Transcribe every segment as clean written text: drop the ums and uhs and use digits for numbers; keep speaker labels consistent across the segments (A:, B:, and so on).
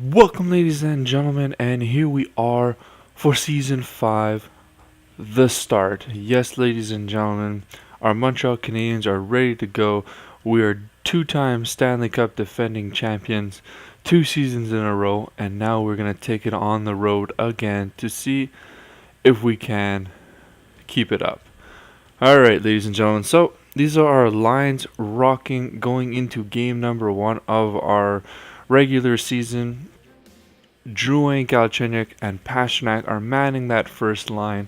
A: Welcome, ladies and gentlemen, and here we are for season 5, the start. Yes, ladies and gentlemen, our Montreal Canadiens are ready to go. We are 2-time Stanley Cup defending champions, 2 seasons in a row, and now we're going to take it on the road again to see if we can keep it up. Alright, ladies and gentlemen, so these are our lines rocking going into game number 1 of our regular season. Drouin, Galchenyuk, and Pastrnak are manning that first line,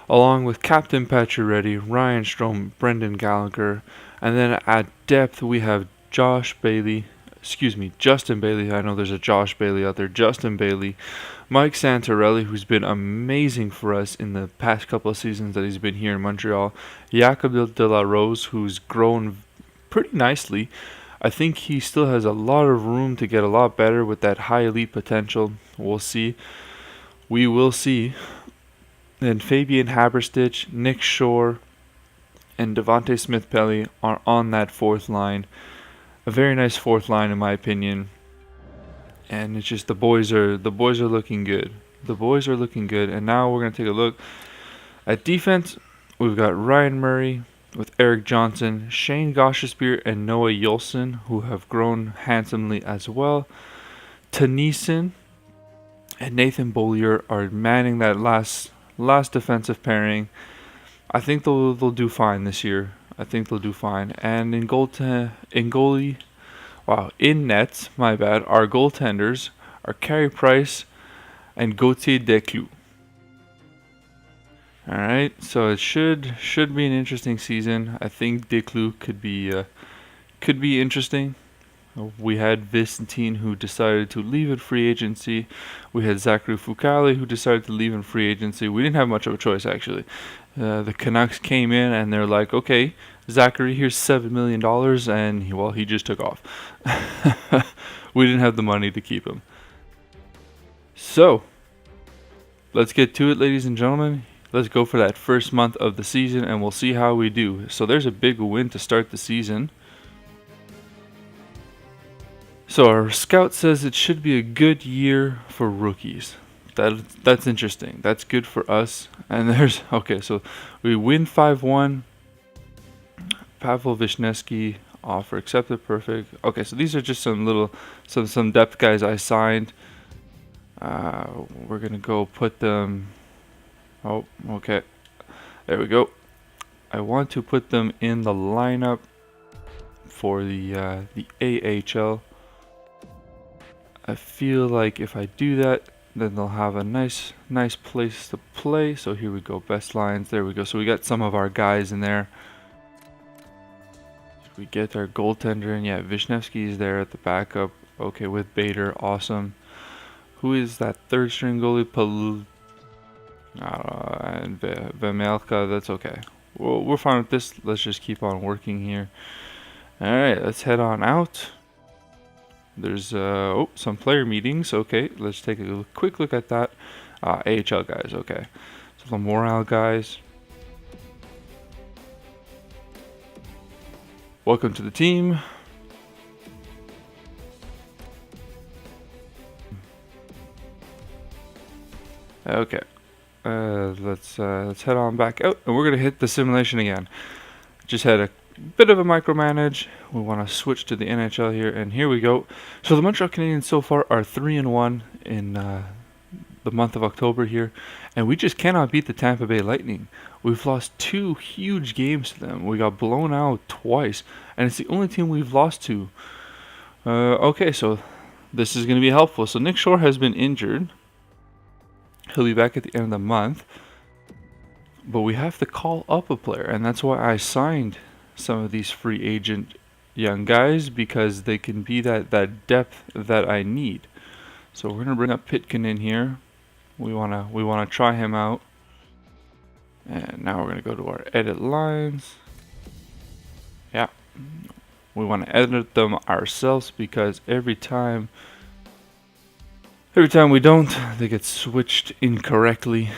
A: along with Captain Pacioretty, Ryan Strome, Brendan Gallagher, and then at depth we have Justin Bailey. I know there's a Josh Bailey out there. Justin Bailey, Mike Santorelli, who's been amazing for us in the past couple of seasons that he's been here in Montreal. Jacob de la Rose, who's grown pretty nicely. I think he still has a lot of room to get a lot better with that high elite potential. We'll see. We will see. Then Fabian Haberstich, Nick Shore, and Devontae Smith-Pelly are on that fourth line. A very nice fourth line in my opinion. And it's just the boys are looking good. The boys are looking good. And now we're gonna take a look at defense. We've got Ryan Murray with Eric Johnson, Shane Gostisbehere, and Noah Yolson, who have grown handsomely as well. Tennyson and Nathan Beaulieu are manning that last defensive pairing. I think they'll do fine this year. I think they'll do fine. And in nets, my bad, our goaltenders are Carey Price and Gauthier Desclous. All right, so it should be an interesting season. I think Desclous could be interesting. We had Vicentine, who decided to leave in free agency. We had Zachary Fucale, who decided to leave in free agency. We didn't have much of a choice, actually. The Canucks came in and they're like, okay, Zachary, here's $7 million, and he just took off. We didn't have the money to keep him. So, let's get to it, ladies and gentlemen. Let's go for that first month of the season, and we'll see how we do. So there's a big win to start the season. So our scout says it should be a good year for rookies. That's interesting. That's good for us. And so we win 5-1. Pavel Vishnevsky offer accepted, perfect. Okay, so these are just some depth guys I signed. We're gonna go put them. Oh, okay. There we go. I want to put them in the lineup for the AHL. I feel like if I do that, then they'll have a nice place to play. So here we go, best lines. There we go. So we got some of our guys in there. We get our goaltender in. Yeah, Vishnevsky is there at the backup. Okay, with Bader, awesome. Who is that third string goalie? And Vemelka, that's okay. Well, we're fine with this. Let's just keep on working here. Alright, let's head on out. There's some player meetings. Okay, let's take a quick look at that. AHL guys, okay. So the morale guys. Welcome to the team. Okay. Let's head on back out, and we're gonna hit the simulation again. Just had a bit of a micromanage. We want to switch to the NHL here, and here we go. So the Montreal Canadiens so far are 3-1 in the month of October here, and we just cannot beat the Tampa Bay Lightning. We've lost 2 huge games to them. We got blown out twice, and it's the only team we've lost to. Okay, so this is going to be helpful. So Nick Shore has been injured. He'll be back at the end of the month. But we have to call up a player, and that's why I signed some of these free agent young guys, because they can be that depth that I need. So we're gonna bring up Pitkin in here. We wanna try him out. And now we're gonna go to our edit lines. Yeah. We wanna edit them ourselves, because every time we don't, they get switched incorrectly.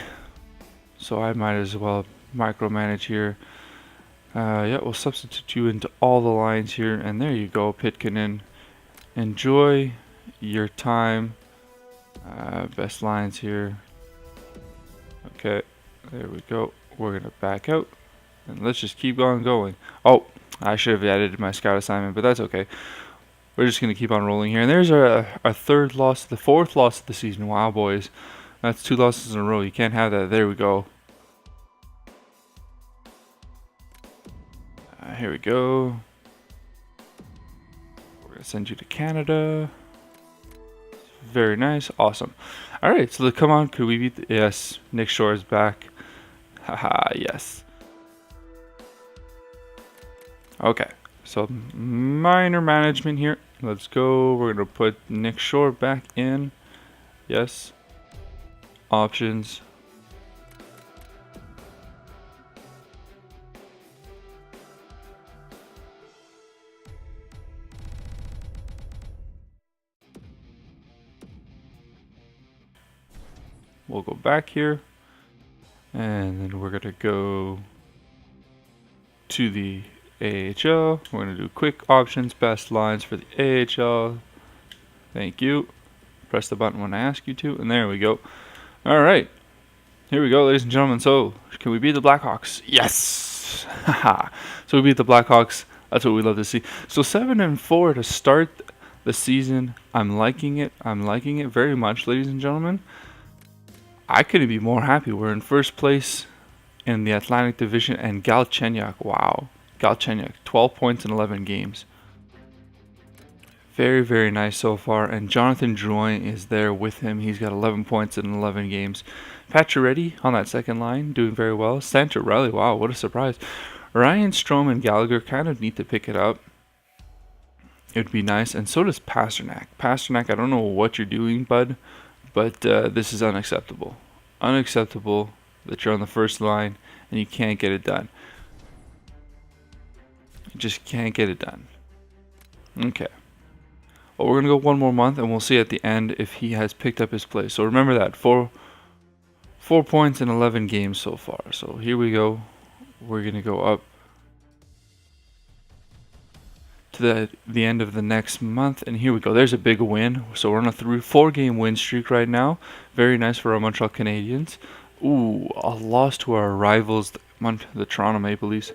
A: So I might as well micromanage here. Yeah, we'll substitute you into all the lines here, and there you go, Pitkin. Enjoy your time Best lines here. Okay, there we go. We're gonna back out and let's just keep on going. Oh, I should have edited my scout assignment, but that's okay. We're just gonna keep on rolling here. And there's our third loss, the fourth loss of the season. Wow, boys, that's 2 losses in a row. You can't have that. There we go. Here we go. We're gonna send you to Canada. Very nice, awesome. All right, so come on, could we beat? Yes, Nick Shore is back. Haha, yes. Okay, so minor management here. Let's go. We're gonna put Nick Shore back in. Yes. Options. We'll go back here, and then we're gonna go to the AHL. We're gonna do quick options, best lines for the AHL. Thank you. Press the button when I ask you to, and there we go. All right, here we go, ladies and gentlemen. So, can we beat the Blackhawks? Yes. Haha. So we beat the Blackhawks. That's what we love to see. So 7-4 to start the season. I'm liking it. I'm liking it very much, ladies and gentlemen. I couldn't be more happy. We're in first place in the Atlantic Division, and Galchenyuk, wow. Galchenyuk, 12 points in 11 games. Very, very nice so far. And Jonathan Drouin is there with him. He's got 11 points in 11 games. Pacioretty on that second line, doing very well. Santorelli, wow, what a surprise. Ryan Strome and Gallagher kind of need to pick it up. It would be nice. And so does Pasternak. Pasternak, I don't know what you're doing, bud, but this is unacceptable. Unacceptable that you're on the first line and you can't get it done. You just can't get it done. Okay. Well, we're going to go one more month and we'll see at the end if he has picked up his place. So remember that, 4 points in 11 games so far. So here we go. We're going to go up to the end of the next month, and here we go. There's a big win. So we're on a 4-game win streak right now. Very nice for our Montreal Canadiens. Ooh, a loss to our rivals, the Toronto Maple Leafs.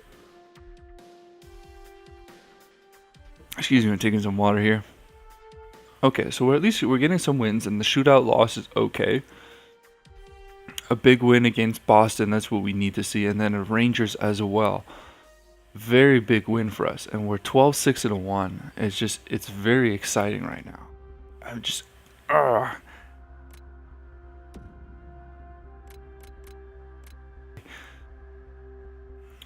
A: Excuse me, I'm taking some water here. Okay, so at least we're getting some wins, and the shootout loss is okay. A big win against Boston, that's what we need to see, and then the Rangers as well. Very big win for us, and we're 12-6-1. It's very exciting right now. I'm just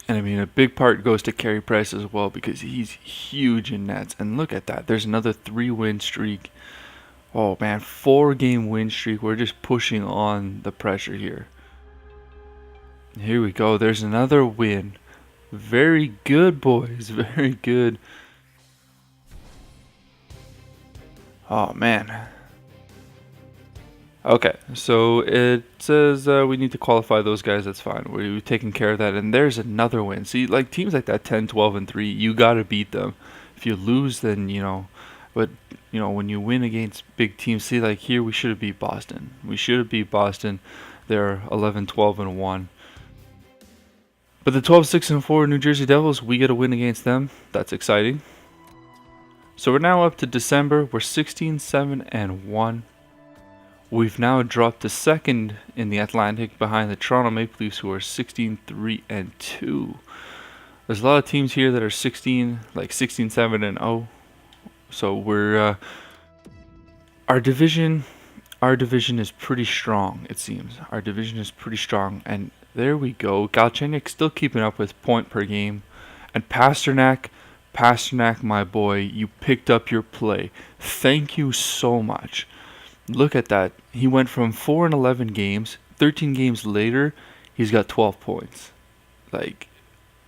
A: and I mean, a big part goes to Carey Price as well, because he's huge in nets. And look at that, there's another 3-win streak. Oh man, 4-game win streak. We're just pushing on the pressure here. Here we go, there's another win. Very good, boys. Very good. Oh, man. Okay, so it says we need to qualify those guys. That's fine. We've taken care of that. And there's another win. See, like teams like that, 10, 12, and 3, you got to beat them. If you lose, then, but, when you win against big teams, see, like here, we should have beat Boston. We should have beat Boston. They're 11, 12, and 1. But the 12-6-4 New Jersey Devils, we get a win against them. That's exciting. So we're now up to December. We're 16-7-1. We've now dropped to second in the Atlantic behind the Toronto Maple Leafs, who are 16-3-2. There's a lot of teams here that are 16-7-0. So we're our division is pretty strong. It seems our division is pretty strong, and there we go. Galchenyuk still keeping up with point per game. And Pasternak, my boy, you picked up your play. Thank you so much. Look at that. He went from 4-11 games. 13 games later, he's got 12 points. Like,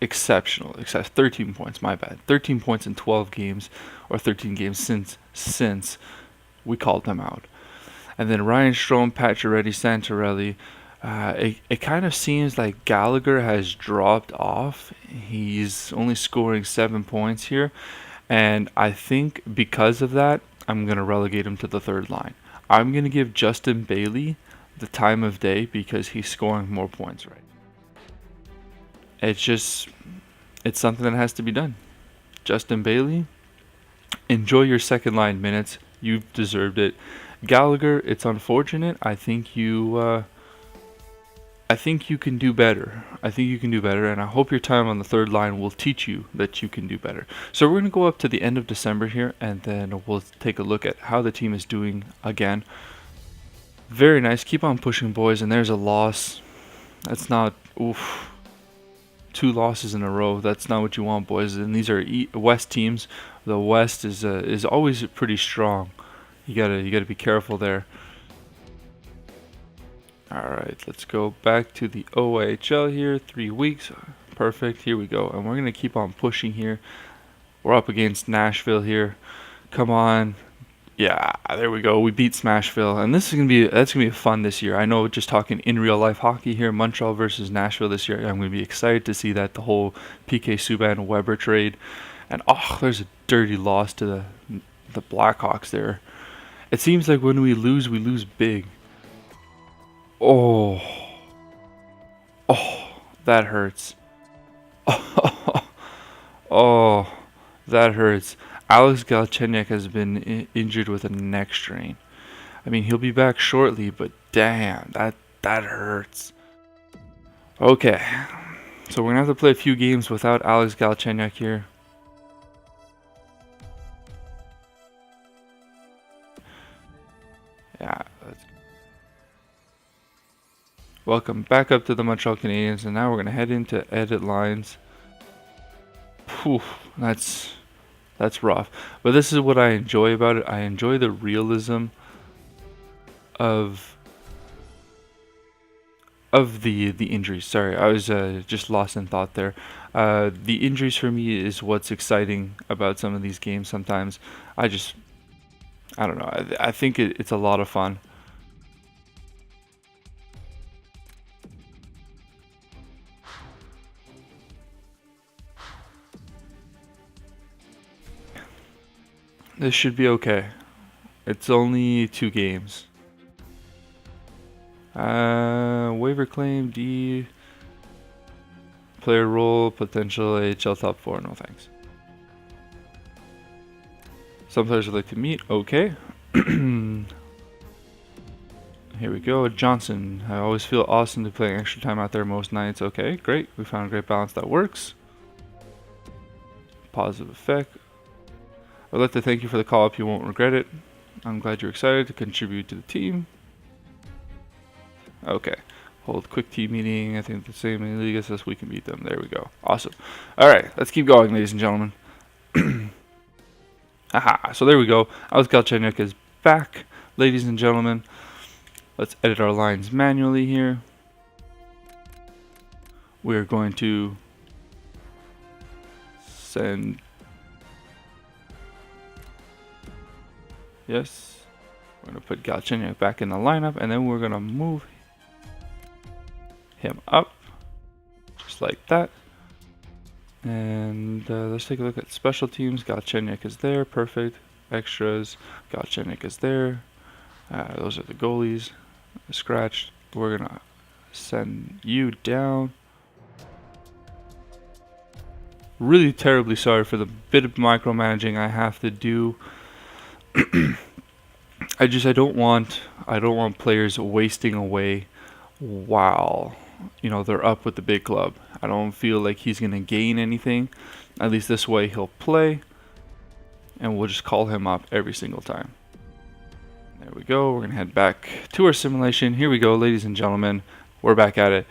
A: exceptional. Except 13 points, my bad. 13 points in 12 games, or 13 games since we called them out. And then Ryan Strome, Pacioretty, Santorelli. It kind of seems like Gallagher has dropped off. He's only scoring 7 points here. And I think because of that, I'm going to relegate him to the third line. I'm going to give Justin Bailey the time of day because he's scoring more points right. It's something that has to be done. Justin Bailey, enjoy your second line minutes. You've deserved it. Gallagher, it's unfortunate. I think you can do better. I think you can do better, and I hope your time on the third line will teach you that you can do better. So we're going to go up to the end of December here, and then we'll take a look at how the team is doing again. Very nice. Keep on pushing, boys, and there's a loss. That's not... Oof. 2 losses in a row. That's not what you want, boys. And these are West teams. The West is always pretty strong. You gotta be careful there. All right, let's go back to the OHL here. 3 weeks, perfect. Here we go, and we're gonna keep on pushing here. We're up against Nashville here. Come on. Yeah, there we go. We beat Smashville, and that's gonna be fun this year. I know, just talking in real life hockey here, Montreal versus Nashville this year. I'm gonna be excited to see that, the whole PK Subban Weber trade, and there's a dirty loss to the Blackhawks there. It seems like when we lose big. Oh, that hurts. Oh, that hurts. Alex Galchenyuk has been injured with a neck strain. I mean, he'll be back shortly, but damn, that hurts. Okay, so we're gonna have to play a few games without Alex Galchenyuk here. Yeah. Welcome back up to the Montreal Canadiens, and now we're gonna head into edit lines. Whew, that's rough, but this is what I enjoy about it. I enjoy the realism of the injuries. Sorry, I was just lost in thought there. The injuries for me is what's exciting about some of these games. Sometimes I don't know. I think it's a lot of fun. This should be okay. It's only 2 games. Waiver claim D. Player role, potential AHL top 4. No thanks. Some players would like to meet. Okay. Here we go. Johnson. I always feel awesome to play extra time out there most nights. Okay, great. We found a great balance that works. Positive effect. I'd like to thank you for the call up. You won't regret it. I'm glad you're excited to contribute to the team. Okay. Hold quick team meeting. I think the same in the league says we can beat them. There we go. Awesome. All right. Let's keep going, ladies and gentlemen. Aha. So there we go. Alex Galchenyuk is back, ladies and gentlemen. Let's edit our lines manually here. We're going to send... Yes. We're going to put Galchenyuk back in the lineup, and then we're going to move him up. Just like that. And let's take a look at special teams. Galchenyuk is there. Perfect. Extras. Galchenyuk is there. Those are the goalies. Scratched. We're going to send you down. Really terribly sorry for the bit of micromanaging I have to do. I don't want players wasting away while they're up with the big club. I don't feel like he's gonna gain anything. At least this way he'll play, and we'll just call him up every single time. There we go. We're gonna head back to our simulation. Here we go, ladies and gentlemen. We're back at it.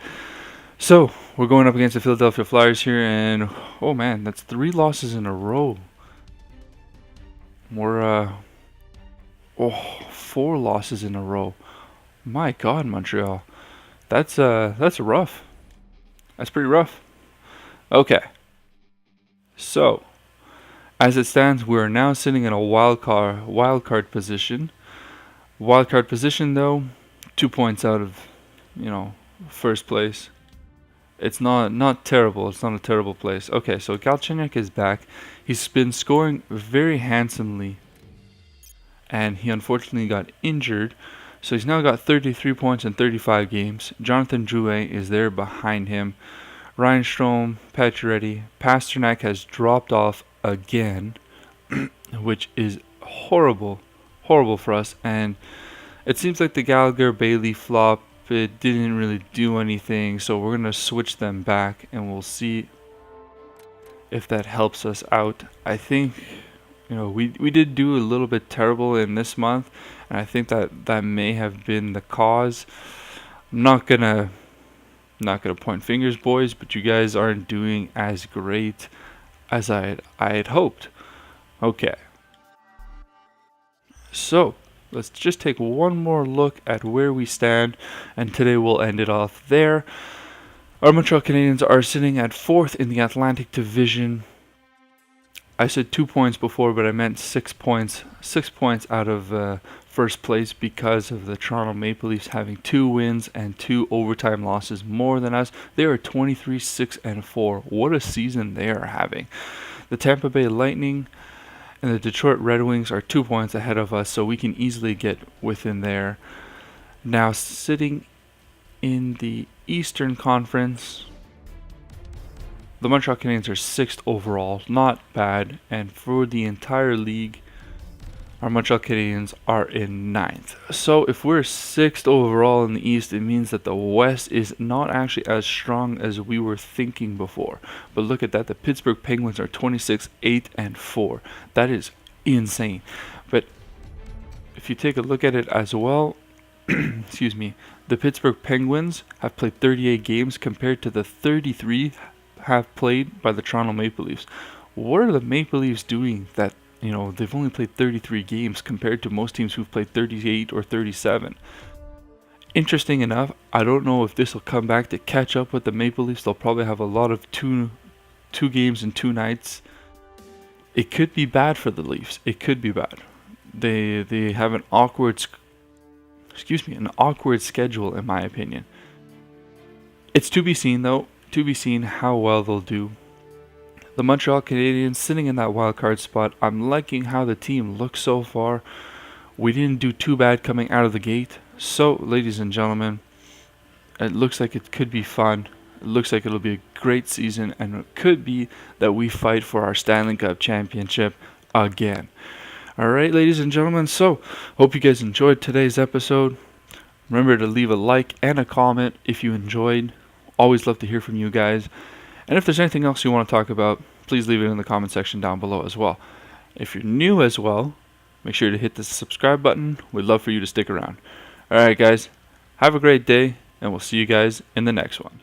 A: So we're going up against the Philadelphia Flyers here, and oh man, that's 3 losses in a row. We're 4 losses in a row. My God, Montreal. That's rough. That's pretty rough. Okay. So, as it stands, we're now sitting in a wild card position. Wild card position, though, 2 points out of, first place. It's not terrible. It's not a terrible place. Okay, so Galchenyuk is back. He's been scoring very handsomely and he unfortunately got injured. So he's now got 33 points in 35 games. Jonathan Drouin is there behind him. Ryan Strome, Pacioretty, Pasternak has dropped off again, which is horrible for us. And it seems like the Gallagher-Bailey flop, it didn't really do anything. So we're going to switch them back, and we'll see if that helps us out. I think, we did do a little bit terrible in this month, and I think that may have been the cause. I'm not gonna point fingers, boys, but you guys aren't doing as great as I had hoped. Okay, so let's just take one more look at where we stand, and today we'll end it off there. Our Montreal Canadiens are sitting at 4th in the Atlantic Division. I said 2 points before, but I meant 6 points. 6 points out of first place because of the Toronto Maple Leafs having 2 wins and 2 overtime losses more than us. They are 23-6-4. What a season they are having. The Tampa Bay Lightning and the Detroit Red Wings are 2 points ahead of us, so we can easily get within there. Now sitting in the Eastern Conference, the Montreal Canadiens are 6th overall, not bad, and for the entire league, our Montreal Canadiens are in 9th. So if we're 6th overall in the East, it means that the West is not actually as strong as we were thinking before. But look at that, the Pittsburgh Penguins are 26-8-4. That is insane. But if you take a look at it as well, excuse me, the Pittsburgh Penguins have played 38 games compared to the 33 have played by the Toronto Maple Leafs. What are the Maple Leafs doing that, they've only played 33 games compared to most teams who've played 38 or 37? Interesting enough, I don't know if this will come back to catch up with the Maple Leafs. They'll probably have a lot of two games in 2 nights. It could be bad for the Leafs. It could be bad. They have an awkward schedule, in my opinion. It's to be seen, though. To be seen how well they'll do. The Montreal Canadiens sitting in that wild card spot. I'm liking how the team looks so far. We didn't do too bad coming out of the gate. So, ladies and gentlemen, it looks like it could be fun. It looks like it'll be a great season, and it could be that we fight for our Stanley Cup championship again. Alright, ladies and gentlemen, so hope you guys enjoyed today's episode. Remember to leave a like and a comment if you enjoyed. Always love to hear from you guys. And if there's anything else you want to talk about, please leave it in the comment section down below as well. If you're new as well, make sure to hit the subscribe button. We'd love for you to stick around. Alright guys, have a great day, and we'll see you guys in the next one.